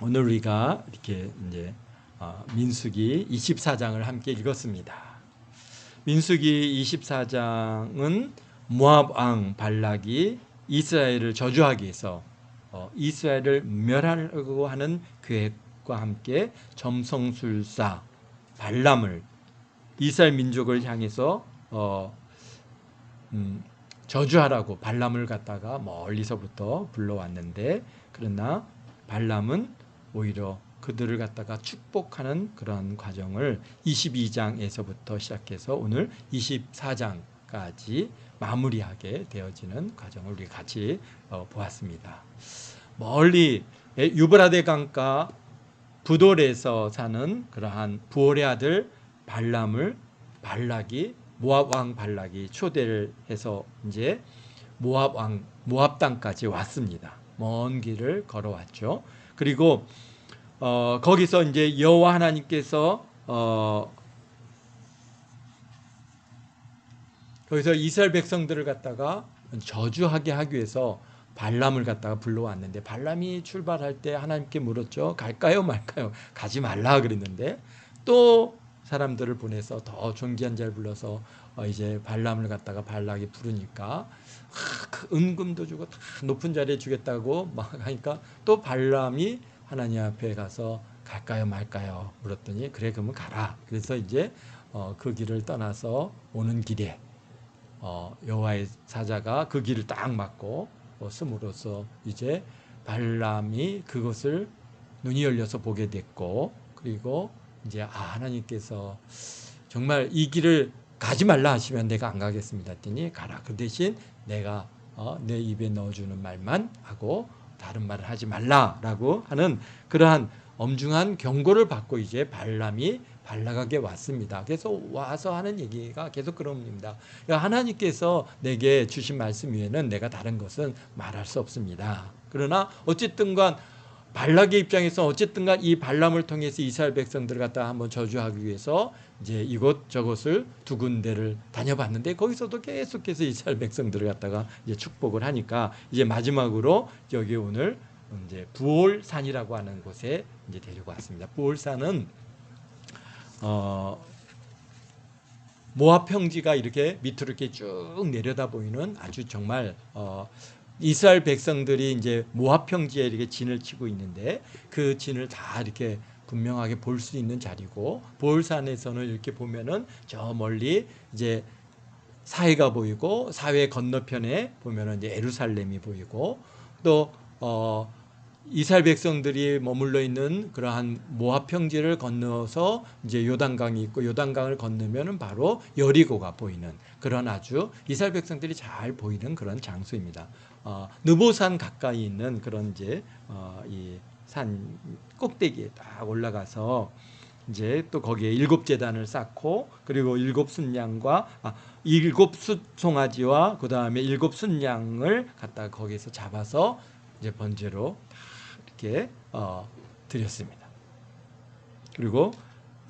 오늘 우리가 이렇게 이제 민수기 24장을 함께 읽었습니다. 민수기 24장은 모압 왕 발락이 이스라엘을 저주하기 위해서 이스라엘을 멸하려고 하는 계획과 함께 점성술사 발람을 이스라엘 민족을 향해서 저주하라고 발람을 갖다가 멀리서부터 불러왔는데, 그러나 발람은 오히려 그들을 갖다가 축복하는 그런 과정을 22장에서부터 시작해서 오늘 24장까지 마무리하게 되어지는 과정을 우리 같이 보았습니다. 멀리 유브라데 강가 부돌에서 사는 그러한 부올의 아들 발락이 모압 왕 발락이 초대를 해서 이제 모압 땅까지 왔습니다. 먼 길을 걸어왔죠. 그리고 거기서 이제 여호와 하나님께서 거기서 이스라엘 백성들을 갖다가 저주하게 하기 위해서 발람을 갖다가 불러왔는데, 발람이 출발할 때 하나님께 물었죠. 갈까요 말까요? 가지 말라 그랬는데, 또 사람들을 보내서 더 존귀한 자를 불러서 이제 발람을 갖다가 발락이 부르니까 은금도 주고 다 높은 자리에 주겠다고 막 하니까, 또 발람이 하나님 앞에 가서 갈까요 말까요 물었더니, 그래 그러면 가라. 그래서 이제 그 길을 떠나서 오는 길에 여호와의 사자가 그 길을 딱 막고 숨으로써 이제 발람이 그것을 눈이 열려서 보게 됐고, 그리고 이제 하나님께서 정말 이 길을 가지 말라 하시면 내가 안 가겠습니다 했더니, 가라. 그 대신 내가 내 입에 넣어주는 말만 하고 다른 말을 하지 말라라고 하는 그러한 엄중한 경고를 받고 이제 발람이 발락에게 왔습니다. 그래서 와서 하는 얘기가 계속 그런 겁니다. 하나님께서 내게 주신 말씀 외에는 내가 다른 것은 말할 수 없습니다. 그러나 어쨌든 간 발락의 입장에서 어쨌든 간 이 발람을 통해서 이스라엘 백성들을 갖다가 한번 저주하기 위해서 이제 이곳 저곳을 두 군데를 다녀봤는데, 거기서도 계속해서 이스라엘 백성들을 갖다가 이제 축복을 하니까 이제 마지막으로 여기 오늘 이제 부올산이라고 하는 곳에 이제 데리고 왔습니다. 부올산은 모압 평지가 이렇게 밑으로 이렇게 쭉 내려다 보이는 아주 정말 이스라엘 백성들이 이제 모압 평지에 이렇게 진을 치고 있는데, 그 진을 다 이렇게 분명하게 볼 수 있는 자리고, 부올산에서는 이렇게 보면은 저 멀리 이제 사해가 보이고, 사해 건너편에 보면은 이제 예루살렘이 보이고, 또 이스라엘 백성들이 머물러 있는 그러한 모압 평지를 건너서 이제 요단강이 있고, 요단강을 건너면은 바로 여리고가 보이는 그런 아주 이스라엘 백성들이 잘 보이는 그런 장소입니다. 느보산 가까이 있는 그런 이제 이 산 꼭대기에 딱 올라가서 이제 또 거기에 7제단을 쌓고, 그리고 7순양과 7숫송아지와 그 다음에 7순양을 갖다가 거기에서 잡아서 이제 번제로 이렇게 드렸습니다. 그리고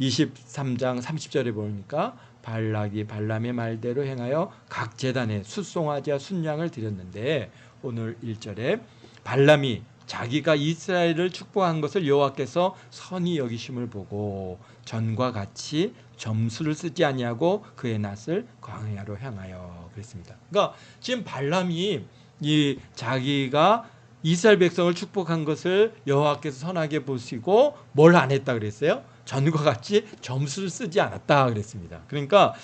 23장 30절에 보니까 발락이 발람의 말대로 행하여 각 제단에 숫송아지와 순양을 드렸는데, 오늘 1절에 발람이 자기가 이스라엘을 축복한 것을 여호와께서 선히 여기심을 보고 전과 같이 점수를 쓰지 아니하고 그의 낯을 광야로 향하여 그랬습니다. 그러니까 지금 발람이 이 자기가 이스라엘 백성을 축복한 것을 여호와께서 선하게 보시고 뭘 안 했다 그랬어요? 전과 같이 점수를 쓰지 않았다 그랬습니다. 그러니까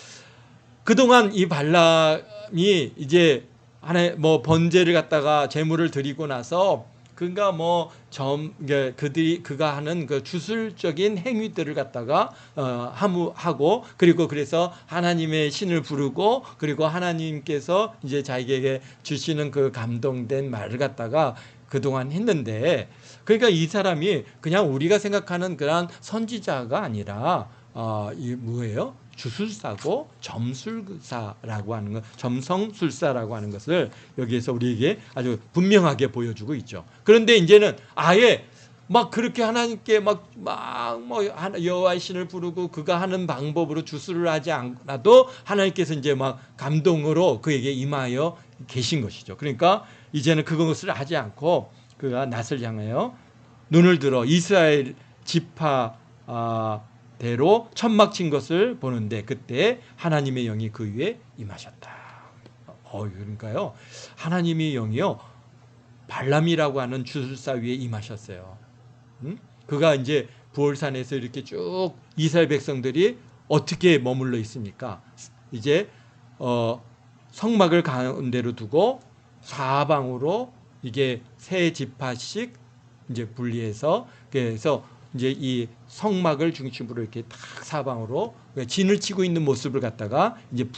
그동안 이 발람이 이제 하나의 번제를 갖다가 제물을 드리고 나서 그가 그가 하는 그 주술적인 행위들을 갖다가 하고, 그리고 그래서 하나님의 신을 부르고, 그리고 하나님께서 이제 자기에게 주시는 그 감동된 말을 갖다가 그동안 했는데, 그러니까 이 사람이 그냥 우리가 생각하는 그런 선지자가 아니라 이 뭐예요? 주술사고 점술사라고 하는 것, 점성술사라고 하는 것을 여기에서 우리에게 아주 분명하게 보여주고 있죠. 그런데 이제는 아예 막 그렇게 하나님께 여호와의 신을 부르고 그가 하는 방법으로 주술을 하지 않아도 하나님께서 이제 막 감동으로 그에게 임하여 계신 것이죠. 그러니까 이제는 그것을 하지 않고 그가 낯을 향하여 눈을 들어 이스라엘 지파 대로 천막 친 것을 보는데 그때 하나님의 영이 그 위에 임하셨다. 그러니까요, 하나님의 영이요 발람이라고 하는 주술사 위에 임하셨어요. 그가 이제 부월산에서 이렇게 쭉 이스라엘 백성들이 어떻게 머물러 있습니까? 이제 성막을 가운데로 두고 사방으로 이게 세 지파씩 이제 분리해서, 그래서 이제 이 성막을 중심으로 이렇게 딱 사방으로 진을 치고 있는 모습을 갖다가 이제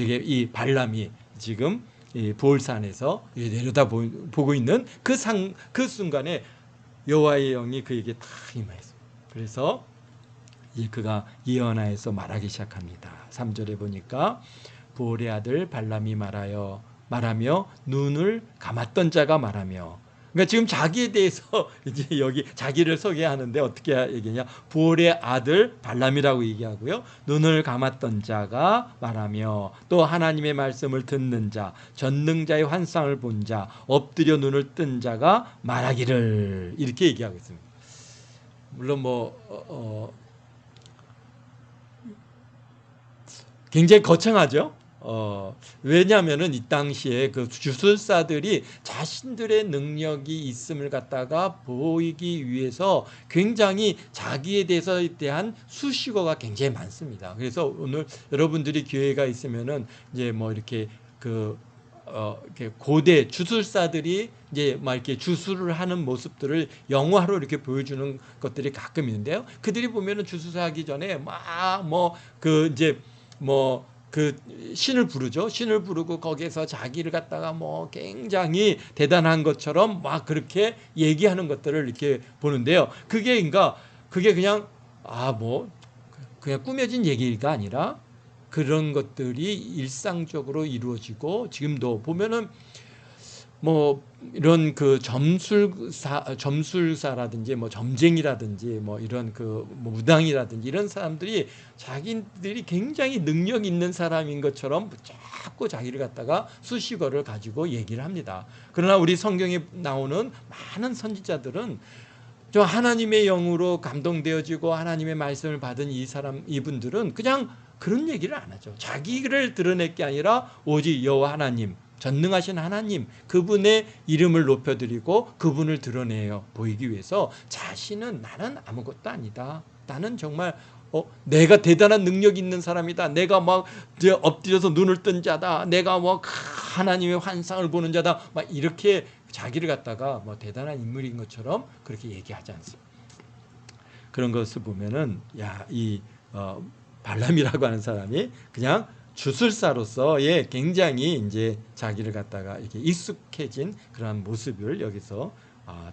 이 발람이 지금 이 부월산에서 내려다 보고 있는 그 순간에 여호와의 영이 그에게 딱 임하였어요. 그래서 그가 예언하여서 말하기 시작합니다. 3절에 보니까 부올의 아들 발람이 말하며 눈을 감았던 자가 말하며, 그러니까 지금 자기에 대해서 이제 여기 자기를 소개하는데 어떻게 얘기하냐? 부올의 아들 발람이라고 얘기하고요. 눈을 감았던 자가 말하며, 또 하나님의 말씀을 듣는 자, 전능자의 환상을 본 자, 엎드려 눈을 뜬 자가 말하기를, 이렇게 얘기하고 있습니다. 물론 굉장히 거창하죠. 왜냐하면은 이 당시에 그 주술사들이 자신들의 능력이 있음을 갖다가 보이기 위해서 굉장히 자기에 대한 수식어가 굉장히 많습니다. 그래서 오늘 여러분들이 기회가 있으면은 이제 이렇게 이렇게 고대 주술사들이 이제 막 이렇게 주술을 하는 모습들을 영화로 이렇게 보여주는 것들이 가끔 있는데요. 그들이 보면은 주술하기 전에 그 신을 부르죠. 신을 부르고 거기에서 자기를 갖다가 굉장히 대단한 것처럼 막 그렇게 얘기하는 것들을 이렇게 보는데요. 그게 그냥 그냥 꾸며진 얘기가 아니라 그런 것들이 일상적으로 이루어지고, 지금도 보면은 이런 그 점술사라든지 점쟁이라든지 이런 무당이라든지 이런 사람들이 자기들이 굉장히 능력 있는 사람인 것처럼 자꾸 자기를 갖다가 수식어를 가지고 얘기를 합니다. 그러나 우리 성경에 나오는 많은 선지자들은 저 하나님의 영으로 감동되어지고 하나님의 말씀을 받은 이분들은 그냥 그런 얘기를 안 하죠. 자기를 드러낼 게 아니라 오직 여호와 하나님, 전능하신 하나님, 그분의 이름을 높여드리고 그분을 드러내요 보이기 위해서 자신은 나는 아무것도 아니다. 나는 정말 내가 대단한 능력 있는 사람이다. 내가 엎드려서 눈을 뜬 자다. 내가 하나님의 환상을 보는 자다. 이렇게 자기를 갖다가 대단한 인물인 것처럼 그렇게 얘기하지 않습니다. 그런 것을 보면은 이 발람이라고 하는 사람이 그냥 주술사로서의 굉장히 이제 자기를 갖다가 이렇게 익숙해진 그런 모습을 여기서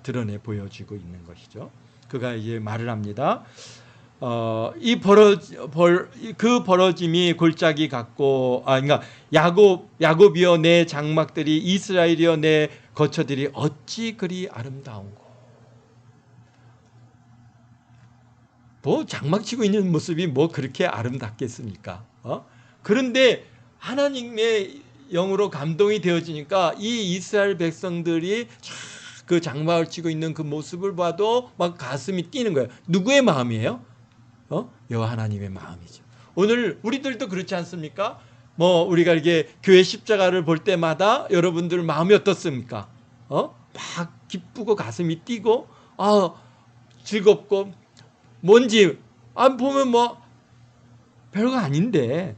드러내 보여주고 있는 것이죠. 그가 이제 말을 합니다. 그 벌어짐이 골짜기 같고, 그러니까 야곱이여 내 장막들이, 이스라엘이여 내 거처들이 어찌 그리 아름다운고. 장막치고 있는 모습이 그렇게 아름답겠습니까? 그런데 하나님의 영으로 감동이 되어지니까 이 이스라엘 백성들이 그 장막을 치고 있는 그 모습을 봐도 가슴이 뛰는 거예요. 누구의 마음이에요? 여호와 하나님의 마음이죠. 오늘 우리들도 그렇지 않습니까? 우리가 이렇게 교회 십자가를 볼 때마다 여러분들 마음이 어떻습니까? 막 기쁘고 가슴이 뛰고 즐겁고, 뭔지 보면 별거 아닌데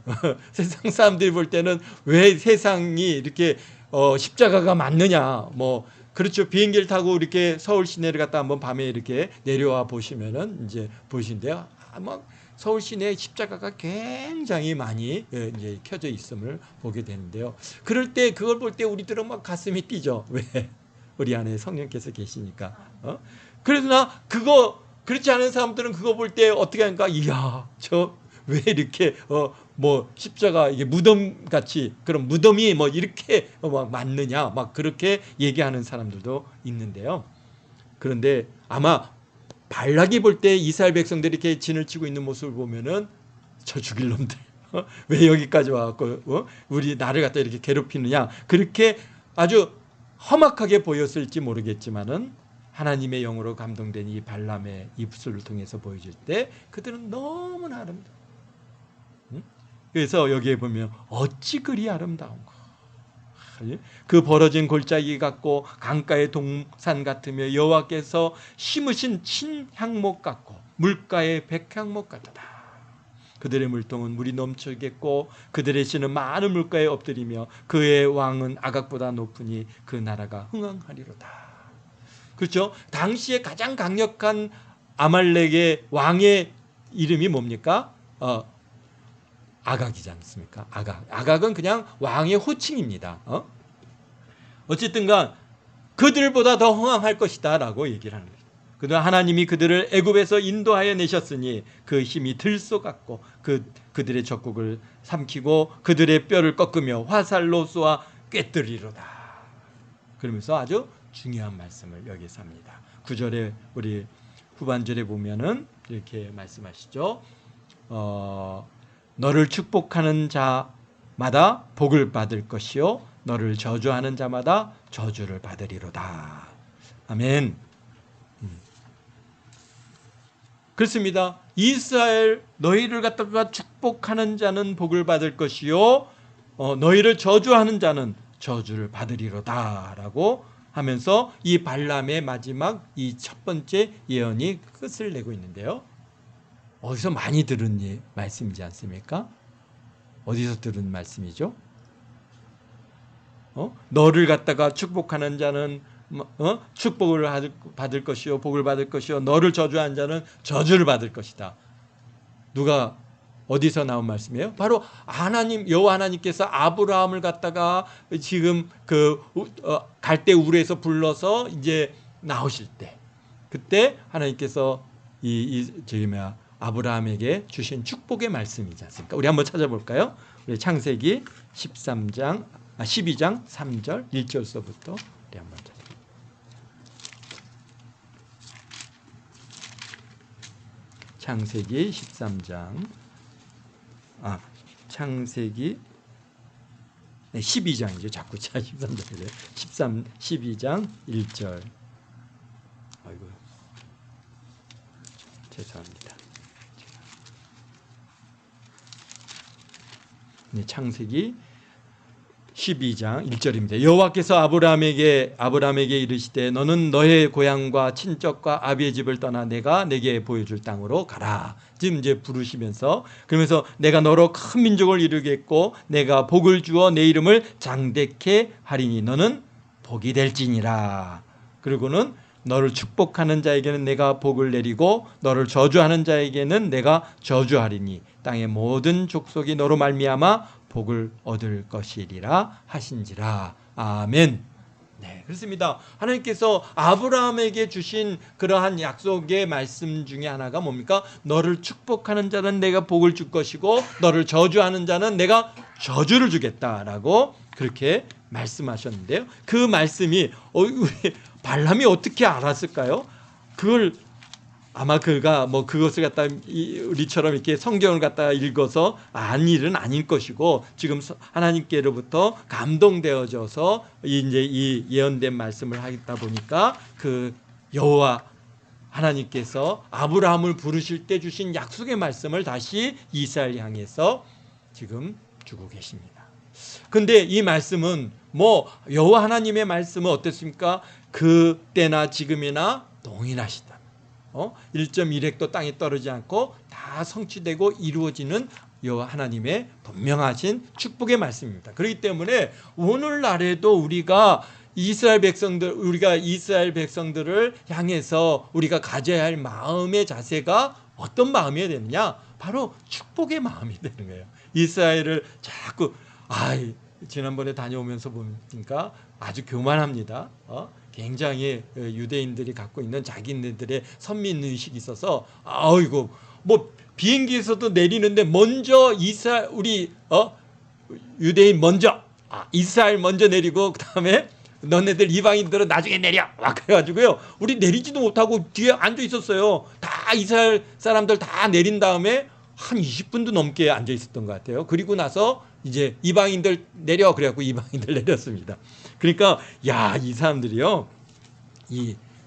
세상 사람들이 볼 때는 왜 세상이 이렇게 십자가가 맞느냐, 그렇죠. 비행기를 타고 이렇게 서울 시내를 갔다 한번 밤에 이렇게 내려와 보시면은 이제 보시는데요. 서울 시내에 십자가가 굉장히 많이 이제 켜져 있음을 보게 되는데요. 그럴 때 그걸 볼 때 우리들은 가슴이 뛰죠. 왜? 우리 안에 성령께서 계시니까. 그러나 그렇지 않은 사람들은 그거 볼 때 어떻게 하니까, 이야, 저 왜 이렇게 십자가 이게 무덤 같이, 그런 무덤이 이렇게 맞느냐, 그렇게 얘기하는 사람들도 있는데요. 그런데 아마 발락이 볼 때 이스라엘 백성들이 이렇게 진을 치고 있는 모습을 보면은 저 죽일 놈들 왜 여기까지 와갖고 우리 나를 갖다 이렇게 괴롭히느냐, 그렇게 아주 험악하게 보였을지 모르겠지만은 하나님의 영으로 감동된 이 발람의 입술을 통해서 보여줄 때 그들은 너무나 아름다워. 응? 그래서 여기에 보면 어찌 그리 아름다운가. 그 벌어진 골짜기 같고 강가의 동산 같으며 여호와께서 심으신 친향목 같고 물가의 백향목 같다. 그들의 물통은 물이 넘치겠고 그들의 신은 많은 물가에 엎드리며 그의 왕은 아각보다 높으니 그 나라가 흥왕하리로다. 그렇죠? 당시에 가장 강력한 아말렉의 왕의 이름이 뭡니까? 아각이지 않습니까? 아각은 그냥 왕의 호칭입니다. 어쨌든간 그들보다 더 흥왕할 것이다 라고 얘기를 하는 거죠. 그동안 하나님이 그들을 애굽에서 인도하여 내셨으니 그 힘이 들소 같고 그들의 적국을 삼키고 그들의 뼈를 꺾으며 화살로 쏘아 꿰뜨리로다. 그러면서 아주 중요한 말씀을 여기서 합니다. 9절에 우리 후반절에 보면은 이렇게 말씀하시죠. 너를 축복하는 자마다 복을 받을 것이요 너를 저주하는 자마다 저주를 받으리로다. 아멘. 그렇습니다. 이스라엘 너희를 갖다가 축복하는 자는 복을 받을 것이요 너희를 저주하는 자는 저주를 받으리로다 라고 하면서 이 발람의 마지막 이 첫 번째 예언이 끝을 내고 있는데요. 어디서 많이 들은 말씀이지 않습니까? 어디서 들은 말씀이죠? 너를 갖다가 축복하는 자는 축복을 받을 것이요 복을 받을 것이요 너를 저주하는 자는 저주를 받을 것이다. 누가 어디서 나온 말씀이에요? 바로 하나님 여호와 하나님께서 아브라함을 갖다가 지금 그 갈대 우르에서 불러서 이제 나오실 때 그때 하나님께서 아브라함에게 주신 축복의 말씀이지 않습니까? 우리 한번 찾아볼까요? 우리 창세기 12장 3절 1절서부터 우리 한번 찾아볼까요? 창세기 13장 창세기 12장이죠. 자꾸 13장이래요. 12장 1절. 아이고 죄송합니다. 창세기 12장 1절입니다. 여호와께서 아브라함에게 이르시되 너는 너의 고향과 친척과 아비의 집을 떠나 내가 내게 보여줄 땅으로 가라. 지금 이제 부르시면서 그러면서 내가 너로 큰 민족을 이루겠고 내가 복을 주어 내 이름을 장대케 하리니 너는 복이 될지니라. 그리고는 너를 축복하는 자에게는 내가 복을 내리고 너를 저주하는 자에게는 내가 저주하리니 땅의 모든 족속이 너로 말미암아 복을 얻을 것이리라 하신지라. 아멘. 네, 그렇습니다. 하나님께서 아브라함에게 주신 그러한 약속의 말씀 중에 하나가 뭡니까? 너를 축복하는 자는 내가 복을 줄 것이고 너를 저주하는 자는 내가 저주를 주겠다라고 그렇게 말씀하셨는데요. 그 말씀이 우리 발람이 어떻게 알았을까요? 그걸 아마 그가 그것을 갖다 우리처럼 이렇게 성경을 갖다 읽어서 안 일은 아닐 것이고 지금 하나님께로부터 감동되어져서 이제 이 예언된 말씀을 하겠다 보니까 그 여호와 하나님께서 아브라함을 부르실 때 주신 약속의 말씀을 다시 이스라엘 향해서 지금 주고 계십니다. 근데 이 말씀은 여호와 하나님의 말씀은 어땠습니까? 그때나 지금이나 동일하시다. 1.1획도 땅에 떨어지지 않고 다 성취되고 이루어지는 여호와 하나님의 분명하신 축복의 말씀입니다. 그렇기 때문에 오늘날에도 우리가 이스라엘 백성들을 향해서 우리가 가져야 할 마음의 자세가 어떤 마음이 되느냐? 바로 축복의 마음이 되는 거예요. 이스라엘을 자꾸 지난번에 다녀오면서 보니까 아주 교만합니다. 굉장히 유대인들이 갖고 있는 자기네들의 선민의식이 있어서 비행기에서도 내리는데 먼저 유대인 먼저 이스라엘 먼저 내리고 그다음에 너네들 이방인들은 나중에 내려 그래가지고요 우리 내리지도 못하고 뒤에 앉아 있었어요. 다 이스라엘 사람들 다 내린 다음에 한 20분도 넘게 앉아 있었던 것 같아요. 그리고 나서 이제 이방인들 내려 그래갖고 이방인들 내렸습니다. 그러니까 이 사람들이요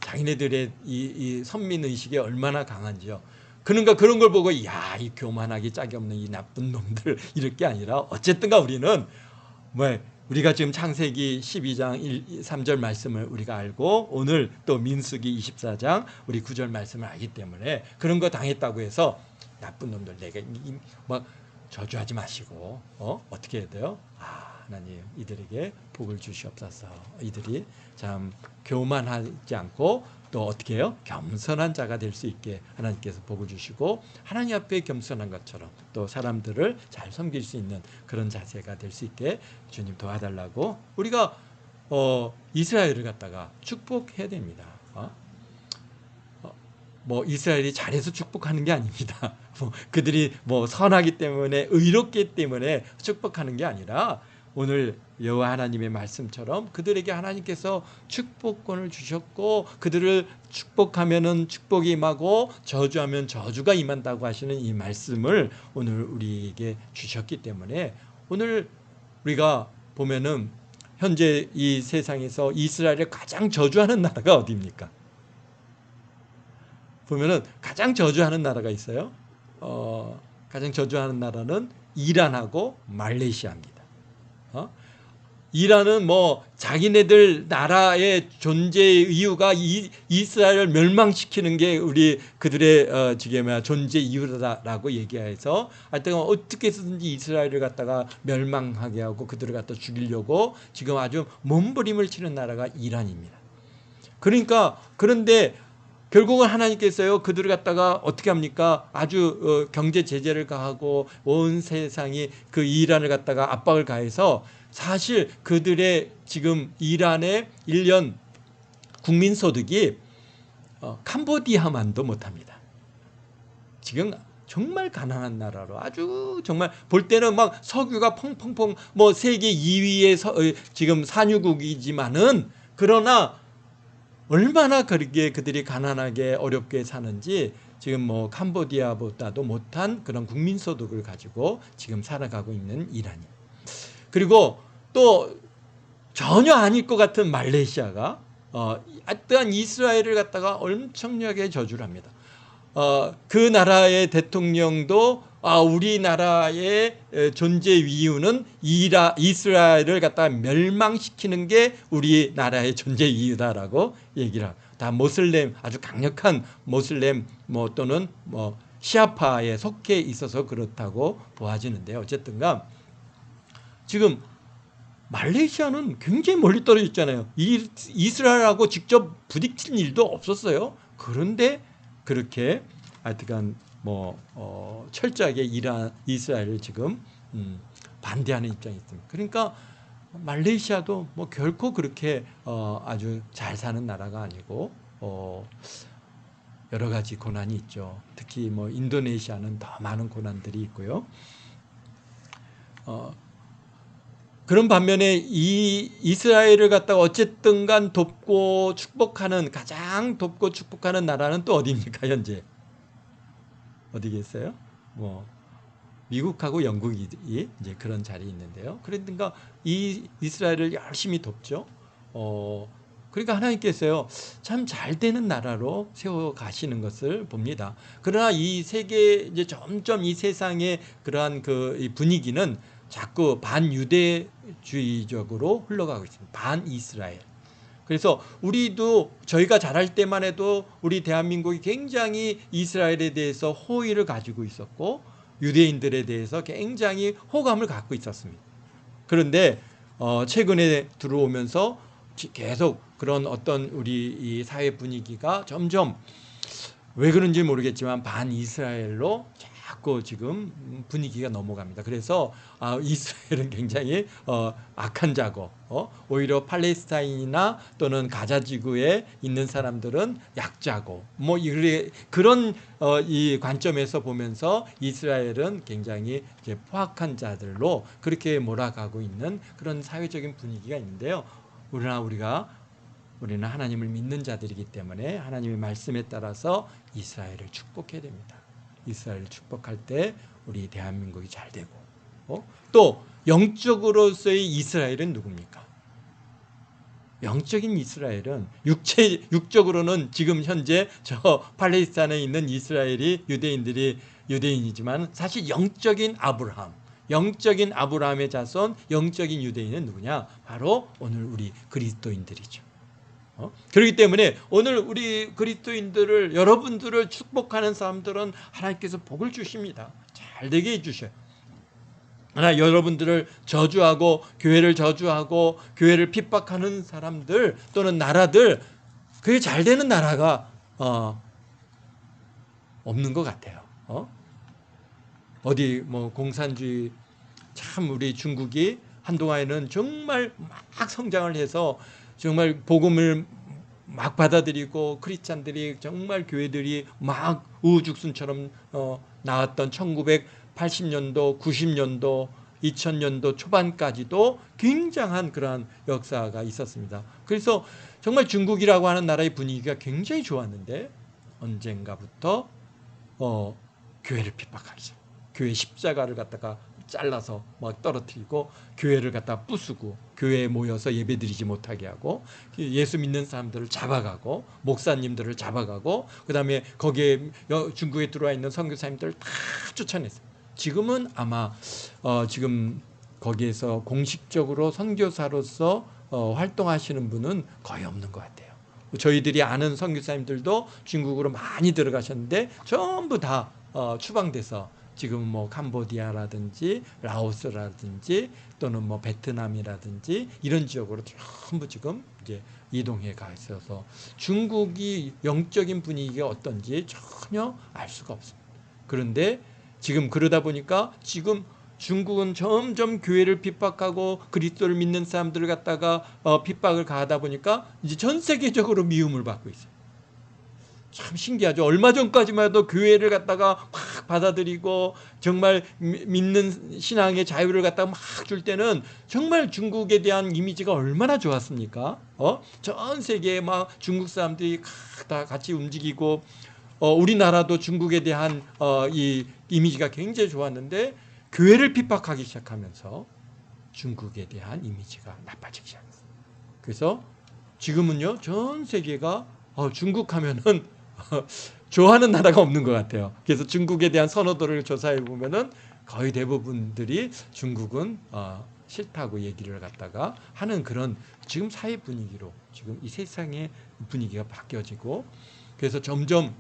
자기네들의 이 선민 의식이 얼마나 강한지요. 그런가 그런 걸 보고 야, 이 교만하기 짝이 없는 이 나쁜 놈들 이럴 게 아니라 어쨌든가 우리는 뭐 우리가 지금 창세기 12장 3절 말씀을 우리가 알고 오늘 또 민수기 24장 우리 9절 말씀을 알기 때문에 그런 거 당했다고 해서 나쁜 놈들 내가 막 저주하지 마시고 어떻게 해야 돼요? 하나님 이들에게 복을 주시옵소서. 이들이 참 교만하지 않고 또 어떻게 해요? 겸손한 자가 될 수 있게 하나님께서 복을 주시고 하나님 앞에 겸손한 것처럼 또 사람들을 잘 섬길 수 있는 그런 자세가 될 수 있게 주님 도와달라고 우리가 이스라엘을 갖다가 축복해야 됩니다. 뭐 이스라엘이 잘해서 축복하는 게 아닙니다. 그들이 뭐 선하기 때문에 의롭기 때문에 축복하는 게 아니라 오늘 여호와 하나님의 말씀처럼 그들에게 하나님께서 축복권을 주셨고 그들을 축복하면은 축복이 임하고 저주하면 저주가 임한다고 하시는 이 말씀을 오늘 우리에게 주셨기 때문에 오늘 우리가 보면은 현재 이 세상에서 이스라엘을 가장 저주하는 나라가 어디입니까? 보면은 가장 저주하는 나라가 있어요. 가장 저주하는 나라는 이란하고 말레이시아입니다. 이란은 뭐 자기네들 나라의 존재의 이유가 이스라엘을 멸망시키는 게 우리 그들의 지금 존재 이유다라고 얘기해서 하여튼 어떻게 해서든지 이스라엘을 갖다가 멸망하게 하고 그들을 갖다 죽이려고 지금 아주 몸부림을 치는 나라가 이란입니다. 그러니까 그런데 결국은 하나님께서요 그들을 갖다가 어떻게 합니까? 아주 경제 제재를 가하고 온 세상이 그 이란을 갖다가 압박을 가해서 사실 그들의 지금 이란의 1년 국민소득이 캄보디아만도 못합니다. 지금 정말 가난한 나라로 아주 정말 볼 때는 막 석유가 펑펑펑 뭐 세계 2위의 지금 산유국이지만은 그러나 얼마나 그렇게 그들이 가난하게 어렵게 사는지 지금 뭐 캄보디아보다도 못한 그런 국민소득을 가지고 지금 살아가고 있는 이란이. 그리고 또 전혀 아닐 것 같은 말레이시아가 또한 이스라엘을 갖다가 엄청나게 저주를 합니다. 그 나라의 대통령도 우리나라의 존재 이유는 이스라엘을 갖다가 멸망시키는 게 우리나라의 존재 이유다라고 얘기를 합니다. 다 모슬렘 아주 강력한 모슬렘 뭐 또는 뭐 시아파에 속해 있어서 그렇다고 보아지는데요. 어쨌든가 지금 말레이시아는 굉장히 멀리 떨어져 있잖아요. 이스라엘하고 직접 부딪힌 일도 없었어요. 그런데 그렇게 하여튼 뭐 철저하게 이스라엘을 지금 반대하는 입장이 있습니다. 그러니까 말레이시아도 뭐 결코 그렇게 아주 잘 사는 나라가 아니고 여러 가지 고난이 있죠. 특히 뭐 인도네시아는 더 많은 고난들이 있고요. 그런 반면에 이 이스라엘을 갖다가 어쨌든 간 돕고 축복하는 가장 돕고 축복하는 나라는 또 어디입니까? 현재 어디겠어요? 뭐 미국하고 영국이 이제 그런 자리에 있는데요. 그러니까 이 이스라엘을 열심히 돕죠. 그러니까 하나님께서요 참 잘 되는 나라로 세워 가시는 것을 봅니다. 그러나 이 세계 이제 점점 이 세상의 그러한 그 분위기는 자꾸 반유대주의적으로 흘러가고 있습니다. 반이스라엘. 그래서 우리도 저희가 자랄 때만 해도 우리 대한민국이 굉장히 이스라엘에 대해서 호의를 가지고 있었고 유대인들에 대해서 굉장히 호감을 갖고 있었습니다. 그런데 최근에 들어오면서 계속 그런 어떤 우리 이 사회 분위기가 점점 왜 그런지 모르겠지만 반이스라엘로 자꾸 지금 분위기가 넘어갑니다. 그래서 이스라엘은 굉장히 악한 자고 오히려 팔레스타인이나 또는 가자 지구에 있는 사람들은 약자고 뭐 그런 이 관점에서 보면서 이스라엘은 굉장히 이제 포악한 자들로 그렇게 몰아가고 있는 그런 사회적인 분위기가 있는데요. 우리는 하나님을 믿는 자들이기 때문에 하나님의 말씀에 따라서 이스라엘을 축복해야 됩니다. 이스라엘을 축복할 때 우리 대한민국이 잘 되고 또 영적으로서의 이스라엘은 누굽니까? 영적인 이스라엘은 육적으로는 지금 현재 저 팔레스타인에 있는 이스라엘이 유대인이지만 사실 영적인 아브라함의 자손, 영적인 유대인은 누구냐? 바로 오늘 우리 그리스도인들이죠. 그렇기 때문에 오늘 우리 그리스도인들을, 여러분들을 축복하는 사람들은 하나님께서 복을 주십니다. 잘 되게 해주셔요. 그러나 여러분들을 저주하고 교회를 저주하고 교회를 핍박하는 사람들 또는 나라들, 그게 잘 되는 나라가 없는 것 같아요. 어디 뭐 공산주의, 참 우리 중국이 한동안에는 정말 막 성장을 해서 정말 복음을 막 받아들이고 크리스찬들이 정말 교회들이 막 우후죽순처럼 나왔던 1980년도, 90년도, 2000년도 초반까지도 굉장한 그러한 역사가 있었습니다. 그래서 정말 중국이라고 하는 나라의 분위기가 굉장히 좋았는데 언젠가부터 교회를 핍박하기 시작. 교회 십자가를 갖다가 잘라서 막 떨어뜨리고 교회를 갖다 부수고 교회에 모여서 예배드리지 못하게 하고 예수 믿는 사람들을 잡아가고 목사님들을 잡아가고 그다음에 거기에 중국에 들어와 있는 선교사님들을 다 쫓아냈어요. 지금은 아마 지금 거기에서 공식적으로 선교사로서 활동하시는 분은 거의 없는 것 같아요. 저희들이 아는 선교사님들도 중국으로 많이 들어가셨는데 전부 다 추방돼서 지금 뭐 캄보디아라든지 라오스라든지 또는 뭐 베트남이라든지 이런 지역으로 전부 지금 이제 이동해 가 있어서 중국이 영적인 분위기가 어떤지 전혀 알 수가 없습니다. 그런데 지금 그러다 보니까 지금 중국은 점점 교회를 핍박하고 그리스도를 믿는 사람들을 갖다가 핍박을 가하다 보니까 이제 전 세계적으로 미움을 받고 있어요. 참 신기하죠. 얼마 전까지만 해도 교회를 갖다가 막 받아들이고 정말 믿는 신앙의 자유를 갖다가 막 줄 때는 정말 중국에 대한 이미지가 얼마나 좋았습니까? 전 세계에 막 중국 사람들이 다 같이 움직이고 우리나라도 중국에 대한 이 이미지가 굉장히 좋았는데 교회를 핍박하기 시작하면서 중국에 대한 이미지가 나빠지기 시작했어요. 그래서 지금은요 전 세계가 중국 하면은 좋아하는 나라가 없는 것 같아요. 그래서 중국에 대한 선호도를 조사해 보면은 거의 대부분들이 중국은 싫다고 얘기를 갖다가 하는 그런 지금 사회 분위기로 지금 이 세상의 분위기가 바뀌어지고 그래서 점점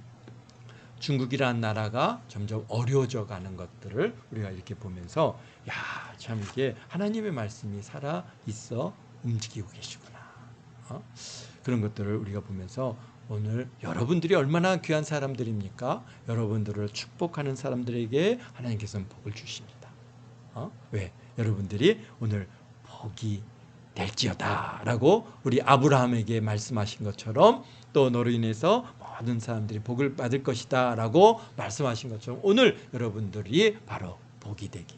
중국이라는 나라가 점점 어려워져 가는 것들을 우리가 이렇게 보면서 야, 참 이게 하나님의 말씀이 살아 있어 움직이고 계시구나. 그런 것들을 우리가 보면서 오늘 여러분들이 얼마나 귀한 사람들입니까? 여러분들을 축복하는 사람들에게 하나님께서는 복을 주십니다. 왜? 여러분들이 오늘 복이 될지어다 라고 우리 아브라함에게 말씀하신 것처럼 또 너로 인해서 모든 사람들이 복을 받을 것이다 라고 말씀하신 것처럼 오늘 여러분들이 바로 복이 되기.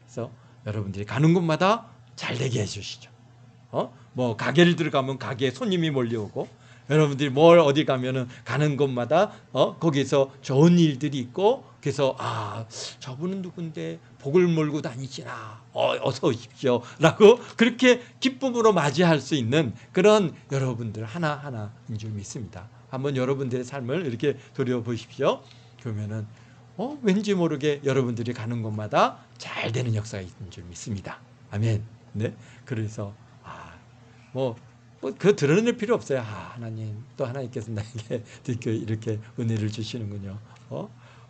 그래서 여러분들이 가는 곳마다 잘 되게 해주시죠. 뭐 가게를 들어가면 가게에 손님이 몰려오고 여러분들이 뭘 어디 가면은 가는 곳마다 거기서 좋은 일들이 있고 그래서 저분은 누군데 복을 몰고 다니시나 어서 오십시오 라고 그렇게 기쁨으로 맞이할 수 있는 그런 여러분들 하나하나인 줄 믿습니다. 한번 여러분들의 삶을 이렇게 돌려보십시오. 그러면은 왠지 모르게 여러분들이 가는 곳마다 잘 되는 역사가 있는 줄 믿습니다. 아멘. 네. 그래서 그 드러낼 필요 없어요. 하나님 또 하나님께서 나에게 이렇게 은혜를 주시는군요.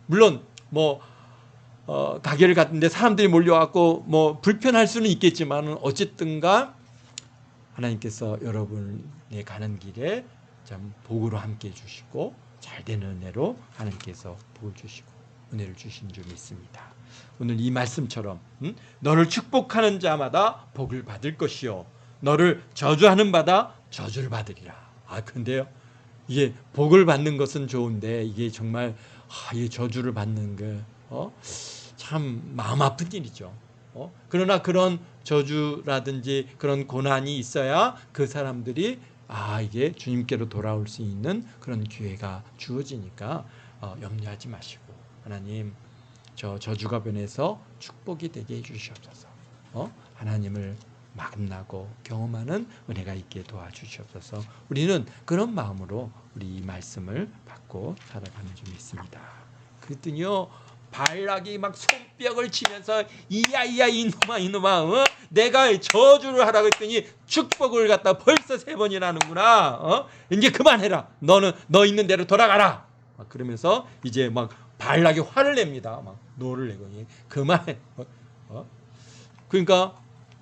물론 뭐 가게를 갔는데 사람들이 몰려왔고 뭐 불편할 수는 있겠지만 어쨌든가 하나님께서 여러분의 가는 길에 참 복으로 함께 해주시고 잘 되는 은혜로 하나님께서 복을 주시고 은혜를 주신 줄 믿습니다. 오늘 이 말씀처럼 너를 축복하는 자마다 복을 받을 것이요 너를 저주하는 바다 저주를 받으리라. 근데요 이게 복을 받는 것은 좋은데 이게 정말 이 저주를 받는 게 참 마음 아픈 일이죠. 그러나 그런 저주라든지 그런 고난이 있어야 그 사람들이 이게 주님께로 돌아올 수 있는 그런 기회가 주어지니까 염려하지 마시고 하나님 저 저주가 변해서 축복이 되게 해주시옵소서. 하나님을 만나고 경험하는 은혜가 있게 도와주시옵소서. 우리는 그런 마음으로 우리 이 말씀을 받고 살아가는 줄 믿습니다. 그랬더니요, 발락이 막 손뼉을 치면서 이야 이놈아 내가 저주를 하라고 했더니 축복을 갖다 벌써 3번이나 하는구나. 이제 그만해라. 너는 너 있는 대로 돌아가라. 그러면서 이제 막 발락이 화를 냅니다. 막 노를 내고 그만해. 그러니까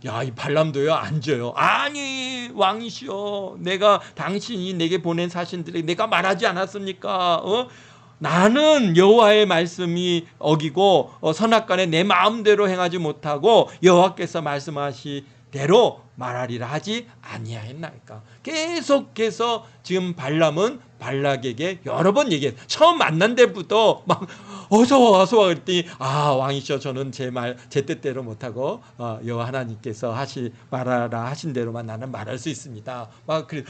야, 이 발람도요 앉아요. 아니 왕이시여, 내가 당신이 내게 보낸 사신들에게 내가 말하지 않았습니까? 나는 여호와의 말씀이 어기고 선악간에 내 마음대로 행하지 못하고 여호와께서 말씀하시대로 말하리라 하지 아니하였나이까. 계속해서 지금 발람은 발락에게 여러 번 얘기했어요. 처음 만난 데부터 막 어서 와 그랬더니 왕이시여, 저는 제 뜻대로 못하고 여호와 하나님께서 말하라 하신 대로만 나는 말할 수 있습니다. 막 그래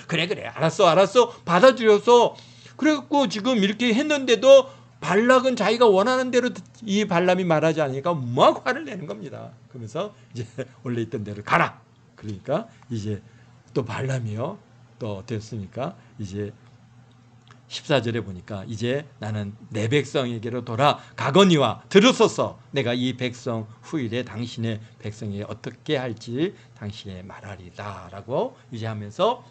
알았어 받아들여서 그래갖고 지금 이렇게 했는데도 발락은 자기가 원하는 대로 이 발람이 말하지 않으니까 막 화를 내는 겁니다. 그러면서 이제 원래 있던 대로 가라. 그러니까 이제 또 발람이요 또 됐으니까 이제 14절에 보니까 이제 나는 내 백성에게로 돌아가거니와 들으소서. 내가 이 백성 후일에 당신의 백성에게 어떻게 할지 당신의 말하리다 라고 이제 하면서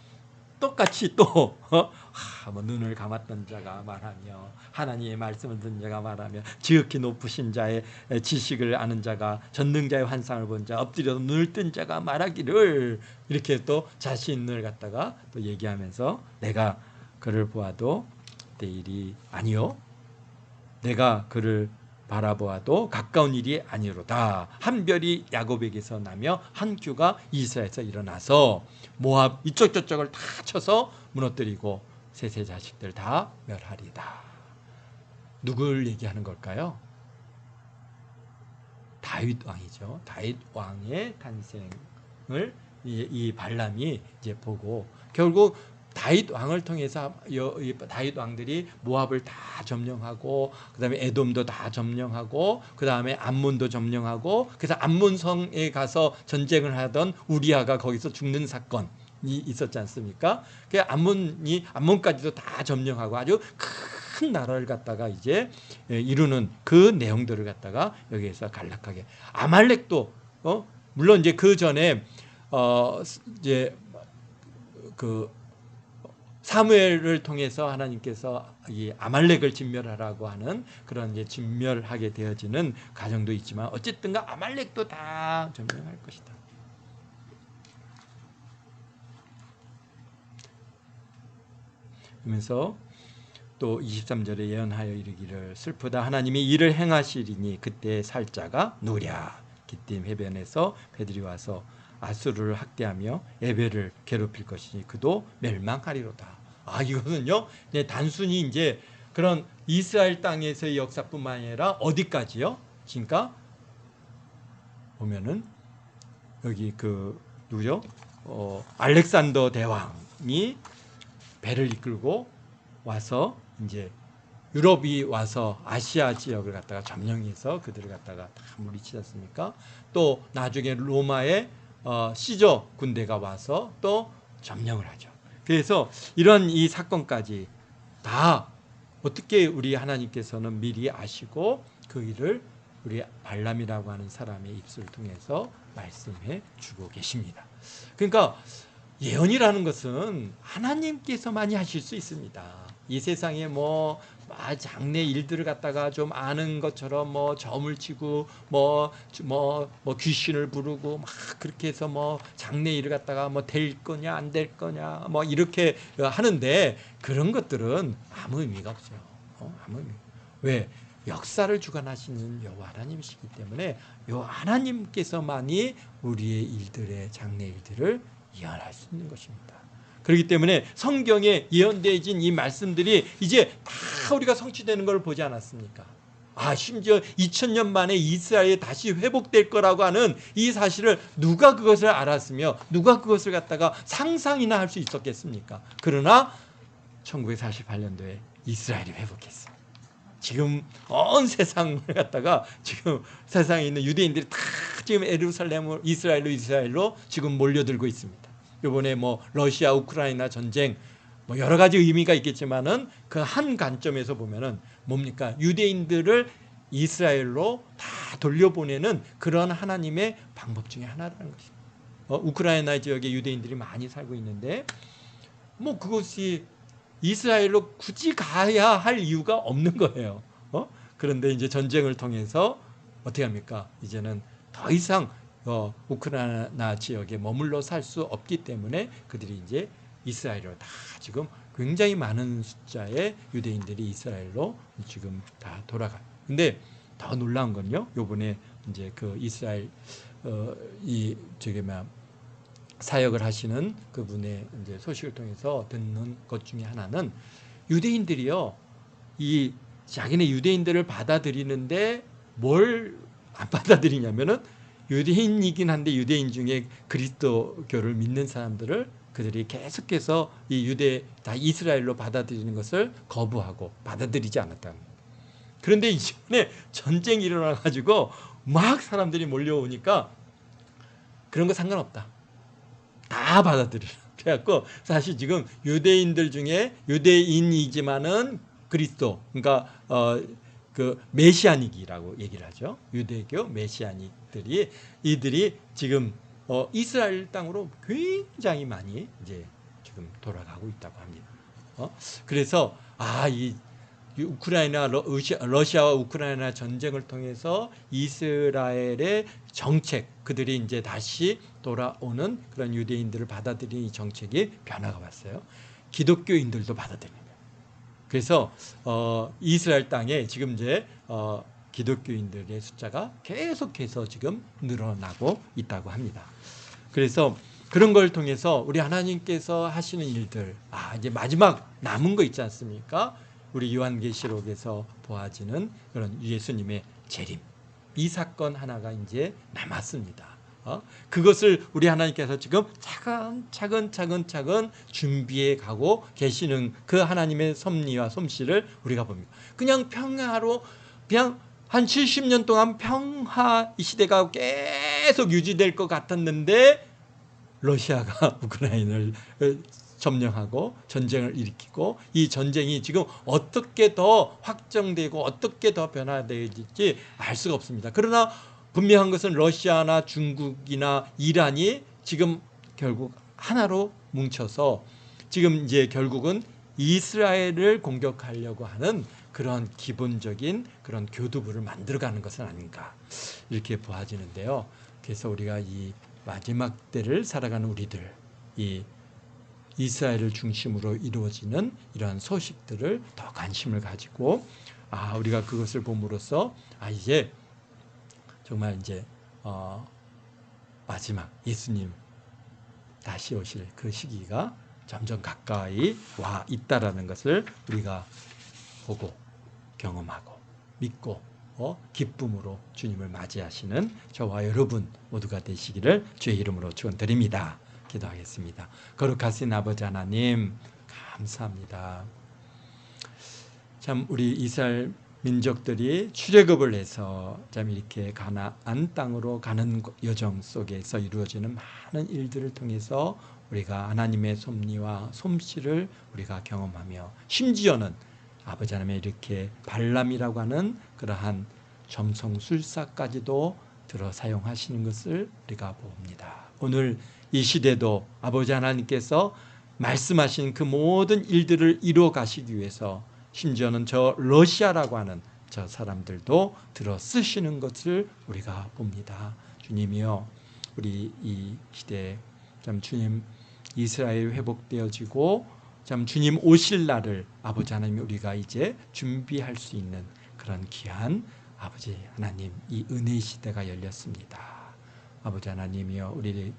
똑같이 또 눈을 감았던 자가 말하며 하나님의 말씀을 듣는 자가 말하며 지극히 높으신 자의 지식을 아는 자가 전능자의 환상을 본 자 엎드려서 눈을 뜬 자가 말하기를, 이렇게 또 자신을 갖다가 또 얘기하면서 내가 그를 보아도 내 일이 아니요 내가 그를 바라보아도 가까운 일이 아니로다. 한 별이 야곱에게서 나며 한 규가 이스라엘에서 일어나서 모압 이쪽 저쪽을 다 쳐서 무너뜨리고 셋의 자식들 다 멸하리다. 누굴 얘기하는 걸까요? 다윗 왕이죠. 다윗 왕의 탄생을 이 발람이 이제 보고 결국 다윗 왕을 통해서 다윗 왕들이 모압을 다 점령하고 그다음에 에돔도 다 점령하고 그다음에 암몬도 점령하고 그래서 암몬성에 가서 전쟁을 하던 우리아가 거기서 죽는 사건이 있었지 않습니까? 그 암몬까지도 다 점령하고 아주 큰 나라를 갖다가 이제 이루는 그 내용들을 갖다가 여기에서 간략하게 아말렉도 물론 이제 그 전에 이제 그 사무엘을 통해서 하나님께서 이 아말렉을 진멸하라고 하는 그런 이제 진멸하게 되어지는 과정도 있지만 어쨌든가 아말렉도 다 점령할 것이다. 그러면서 또 23절에 예언하여 이르기를 슬프다 하나님이 이를 행하시리니 그때 살 자가 누랴. 기띔 해변에서 배들이 와서 아수르를 학대하며 에벨을 괴롭힐 것이니 그도 멸망하리로다. 이것은요 단순히 이제 그런 이스라엘 땅에서의 역사뿐만 아니라 어디까지요? 그러니까 보면은 여기 그 누구죠? 알렉산더 대왕이 배를 이끌고 와서 이제 유럽이 와서 아시아 지역을 갖다가 점령해서 그들을 갖다가 다 물리치지 않습니까? 또 나중에 로마의 시저 군대가 와서 또 점령을 하죠. 그래서 이런 이 사건까지 다 어떻게 우리 하나님께서는 미리 아시고 그 일을 우리 발람이라고 하는 사람의 입술을 통해서 말씀해 주고 계십니다. 그러니까 예언이라는 것은 하나님께서만이 하실 수 있습니다. 이 세상에 장래 일들을 갖다가 좀 아는 것처럼 점을 치고 귀신을 부르고 막 그렇게 해서 장래 일을 갖다가 될 거냐 안 될 거냐 이렇게 하는데 그런 것들은 아무 의미가 없어요. 아무 의미. 왜? 역사를 주관하시는 여호와 하나님이시기 때문에 여호와 하나님께서만이 우리의 일들의 장래 일들을 예언할 수 있는 것입니다. 그렇기 때문에 성경에 예언되어진 이 말씀들이 이제 다 우리가 성취되는 걸 보지 않았습니까? 심지어 2000년 만에 이스라엘이 다시 회복될 거라고 하는 이 사실을 누가 그것을 알았으며 누가 그것을 갖다가 상상이나 할 수 있었겠습니까? 그러나 1948년도에 이스라엘이 회복했어요. 지금 온 세상을 갖다가 지금 세상에 있는 유대인들이 다 지금 예루살렘으로 이스라엘로 지금 몰려들고 있습니다. 이번에 뭐 러시아 우크라이나 전쟁 뭐 여러 가지 의미가 있겠지만은 그 한 관점에서 보면은 뭡니까? 유대인들을 이스라엘로 다 돌려보내는 그런 하나님의 방법 중에 하나라는 것입니다. 우크라이나 지역에 유대인들이 많이 살고 있는데 뭐 그것이 이스라엘로 굳이 가야 할 이유가 없는 거예요. 그런데 이제 전쟁을 통해서 어떻게 합니까? 이제는 더 이상 우크라이나 지역에 머물러 살 수 없기 때문에 그들이 이제 이스라엘로 다 지금 굉장히 많은 숫자의 유대인들이 이스라엘로 지금 다 돌아가요. 근데 더 놀라운 건요. 요번에 이제 그 이스라엘 이 저기 사역을 하시는 그분의 이제 소식을 통해서 듣는 것 중에 하나는 유대인들이요. 이 자기네 유대인들을 받아들이는데 뭘 안 받아들이냐면은 유대인이긴 한데 유대인 중에 그리스도교를 믿는 사람들을 그들이 계속해서 이 다 이스라엘로 받아들이는 것을 거부하고 받아들이지 않았다는 거예요. 그런데 이번에 전쟁이 일어나가지고 막 사람들이 몰려오니까 그런 거 상관없다. 다 받아들여요. 그래갖고 사실 지금 유대인들 중에 유대인이지만은 그리스도, 그러니까 그 메시아닉이라고 얘기를 하죠. 유대교 메시아닉들이 이들이 지금 이스라엘 땅으로 굉장히 많이 이제 지금 돌아가고 있다고 합니다. 그래서 이 우크라이나 러시아와 우크라이나 전쟁을 통해서 이스라엘의 정책, 그들이 이제 다시 돌아오는 그런 유대인들을 받아들이는 이 정책이 변화가 왔어요. 기독교인들도 받아들이는 거예요. 그래서 이스라엘 땅에 지금 이제 기독교인들의 숫자가 계속해서 지금 늘어나고 있다고 합니다. 그래서 그런 걸 통해서 우리 하나님께서 하시는 일들, 이제 마지막 남은 거 있지 않습니까? 우리 요한계시록에서 보아지는 그런 예수님의 재림, 이 사건 하나가 이제 남았습니다. 그것을 우리 하나님께서 지금 차근차근 준비해 가고 계시는 그 하나님의 섭리와 솜씨를 우리가 봅니다. 그냥 평화로 그냥 한 70년 동안 평화 이 시대가 계속 유지될 것 같았는데 러시아가 우크라이나를 점령하고 전쟁을 일으키고 이 전쟁이 지금 어떻게 더 확정되고 어떻게 더 변화될지 알 수가 없습니다. 그러나 분명한 것은 러시아나 중국이나 이란이 지금 결국 하나로 뭉쳐서 지금 이제 결국은 이스라엘을 공격하려고 하는 그런 기본적인 그런 교두부를 만들어가는 것은 아닌가 이렇게 보아지는데요. 그래서 우리가 이 마지막 때를 살아가는 우리들, 이 이스라엘을 중심으로 이루어지는 이러한 소식들을 더 관심을 가지고 우리가 그것을 봄으로써 이제 정말 이제 마지막 예수님 다시 오실 그 시기가 점점 가까이 와 있다라는 것을 우리가 보고 경험하고 믿고 기쁨으로 주님을 맞이하시는 저와 여러분 모두가 되시기를 주의 이름으로 축원드립니다. 기도하겠습니다. 거룩하신 아버지 하나님 감사합니다. 참 우리 이스라엘 민족들이 출애굽을 해서 참 이렇게 가나안 땅으로 가는 여정 속에서 이루어지는 많은 일들을 통해서 우리가 하나님의 섭리와 솜씨를 우리가 경험하며 심지어는 아버지 하나님의 이렇게 발람이라고 하는 그러한 점성술사까지도 들어 사용하시는 것을 우리가 봅니다. 오늘 이 시대도 아버지 하나님께서 말씀하신 그 모든 일들을 이루어 가시기 위해서 심지어는 저 러시아라고 하는 저 사람들도 들어 쓰시는 것을 우리가 봅니다. 주님이여, 우리 이 시대에 참 주님 이스라엘 회복되어지고 참 주님 오실 날을 아버지 하나님 우리가 이제 준비할 수 있는 그런 귀한 아버지 하나님 이 은혜의 시대가 열렸습니다. 아버지 하나님이여, 우리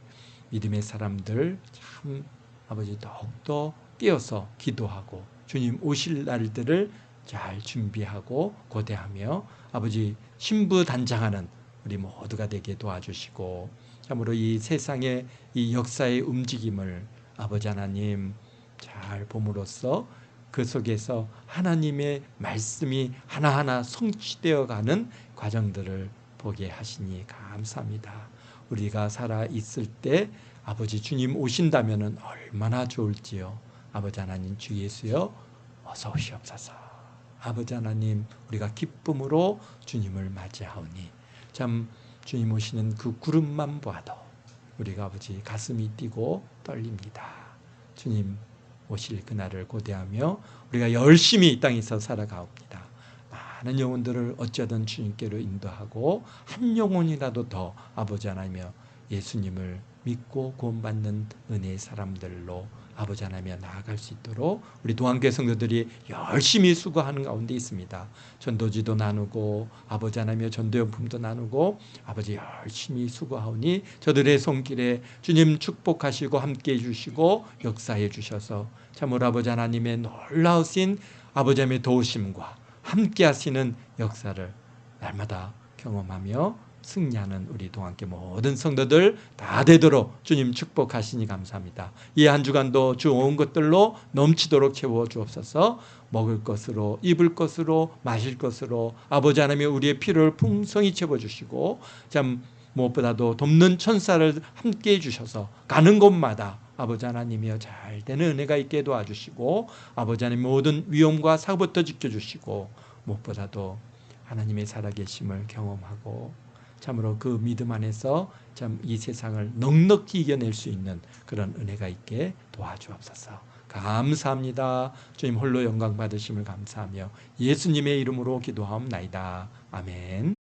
믿음의 사람들 참 아버지 더욱더 깨어서 기도하고 주님 오실 날들을 잘 준비하고 고대하며 아버지 신부단장하는 우리 모두가 되게 도와주시고 참으로 이 세상의 이 역사의 움직임을 아버지 하나님 잘 봄으로써 그 속에서 하나님의 말씀이 하나하나 성취되어 가는 과정들을 보게 하시니 감사합니다. 우리가 살아 있을 때 아버지 주님 오신다면 얼마나 좋을지요. 아버지 하나님 주 예수여 어서 오시옵소서. 아버지 하나님 우리가 기쁨으로 주님을 맞이하오니 참 주님 오시는 그 구름만 봐도 우리가 아버지 가슴이 뛰고 떨립니다. 주님 오실 그날을 고대하며 우리가 열심히 이 땅에서 살아가옵니다. 많은 영혼들을 어쩌든 주님께로 인도하고 한 영혼이라도 더 아버지 하나님여 예수님을 믿고 구원받는 은혜의 사람들로 아버지 하나님여 나아갈 수 있도록 우리 동안교회 성도들이 열심히 수고하는 가운데 있습니다. 전도지도 나누고 아버지 하나님여 전도용품도 나누고 아버지 열심히 수고하오니 저들의 손길에 주님 축복하시고 함께해 주시고 역사해 주셔서 참으로 아버지 하나님의 놀라우신 아버지 하나님의 도우심과 함께 하시는 역사를 날마다 경험하며 승리하는 우리 동안교회 모든 성도들 다 되도록 주님 축복하시니 감사합니다. 이 한 주간도 주온 것들로 넘치도록 채워 주옵소서. 먹을 것으로 입을 것으로 마실 것으로 아버지 하나님 우리의 필요를 풍성히 채워주시고 참 무엇보다도 돕는 천사를 함께해 주셔서 가는 곳마다 아버지 하나님이여 잘 되는 은혜가 있게 도와주시고 아버지 하나님 모든 위험과 사고부터 지켜주시고 무엇보다도 하나님의 살아계심을 경험하고 참으로 그 믿음 안에서 참 이 세상을 넉넉히 이겨낼 수 있는 그런 은혜가 있게 도와주옵소서. 감사합니다. 주님 홀로 영광 받으심을 감사하며 예수님의 이름으로 기도하옵나이다. 아멘.